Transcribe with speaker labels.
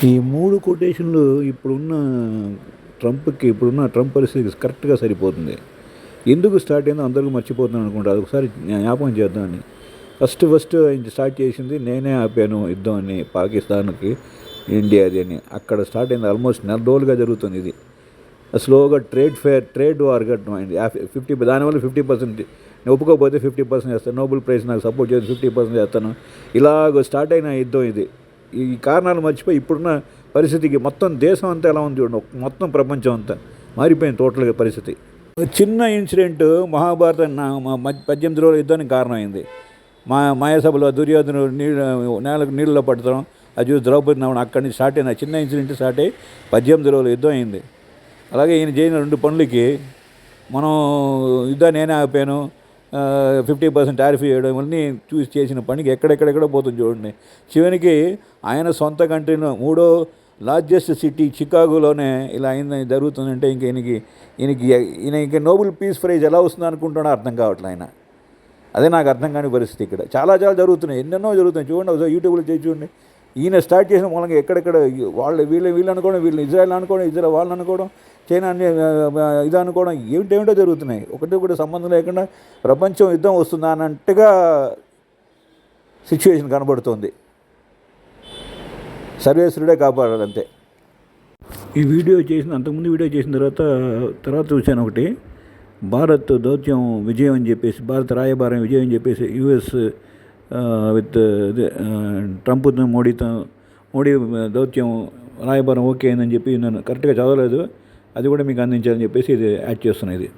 Speaker 1: ఈ 3 కొటేషన్‌లు ఇప్పుడున్న ట్రంప్ పరిస్థితికి కరెక్ట్‌గా సరిపోతుంది. ఎందుకు స్టార్ట్ అయిందో అందరూ మర్చిపోతున్నారు అనుకుంటా. అదొకసారి జ్ఞాపకం చేద్దామని. ఫస్ట్ ఆయన స్టార్ట్ చేసింది నేనే ఆపాను యుద్ధం అని పాకిస్తాన్‌కి, ఇండియాది అని. అక్కడ స్టార్ట్ అయింది. ఆల్మోస్ట్ నెల రోజులుగా జరుగుతుంది ఇది. స్లోగా ట్రేడ్ వార్ అయింది. 50 దానివల్ల 50% నేను ఒప్పుకోకపోతే 50% చేస్తాను. నోబెల్ ప్రైజ్ నాకు సపోర్ట్ చేసి 50% చేస్తాను. ఇలాగ స్టార్ట్ అయిన యుద్ధం ఇది. ఈ కారణాలు మర్చిపోయి ఇప్పుడున్న పరిస్థితికి మొత్తం దేశం అంతా ఎలా ఉంది చూడండి. మొత్తం ప్రపంచం అంతా మారిపోయింది టోటల్గా పరిస్థితి. చిన్న ఇన్సిడెంట్ మహాభారత 18 రోజుల యుద్ధానికి కారణమైంది. మాయాసభలో దుర్యోధను నేలకు నీళ్ళలో పడతాం, అది చూసి ద్రౌపది నవ్వడం అక్కడి నుంచి స్టార్ట్ అయిన చిన్న ఇన్సిడెంట్ స్టార్ట్ అయ్యి 18 రోజుల యుద్ధం అయింది. అలాగే ఈయన చేసిన 2 పనులకి మనం యుద్ధాన్ని నేనే ఆపాను, 50% టారిఫ్ చేయడం ఇవన్నీ చూసి చేసిన పనికి ఎక్కడెక్కడెక్కడో పోతుంది చూడండి. చివరికి ఆయన సొంత కంట్రీలో 3వ లార్జెస్ట్ సిటీ చికాగోలోనే ఇలా అయిందని జరుగుతుందంటే ఈయనకి నోబెల్ పీస్ ప్రైజ్ ఎలా వస్తుందో అనుకుంటున్నాడో అర్థం కావట్లేదు ఆయన. అదే నాకు అర్థం కాని పరిస్థితి. ఇక్కడ చాలా జరుగుతున్నాయి, ఎన్నెన్నో జరుగుతున్నాయి. చూడండి ఒకసారి యూట్యూబ్లో చేసి చూడండి. ఈయన స్టార్ట్ చేసిన మూలంగా ఎక్కడెక్కడ వీళ్ళు అనుకోవడం, వీళ్ళు ఇజ్రాయెల్ అనుకోవడం, ఇజ్రాయెల్ వాళ్ళని అనుకోవడం, చైనా ఇది అనుకోవడం, ఏమిటేమిటో జరుగుతున్నాయి. ఒకటి సంబంధం లేకుండా ప్రపంచం యుద్ధం వస్తుందా అన్నట్టుగా సిచ్యువేషన్ కనబడుతుంది. సర్వేశ్వరుడే కాపాడాలంతే. ఈ అంతకుముందు వీడియో చేసిన తర్వాత చూశాను ఒకటి. భారత్ దౌత్యం విజయం అని చెప్పేసి, భారత రాయబారం విజయం అని చెప్పేసి US with Trump Modi దౌత్యం Rayabaram okay అయిందని చెప్పి నేను కరెక్ట్గా చదవలేదు. అది కూడా మీకు అందించాలని చెప్పేసి ఇది యాడ్ చేస్తున్నాను ఇది.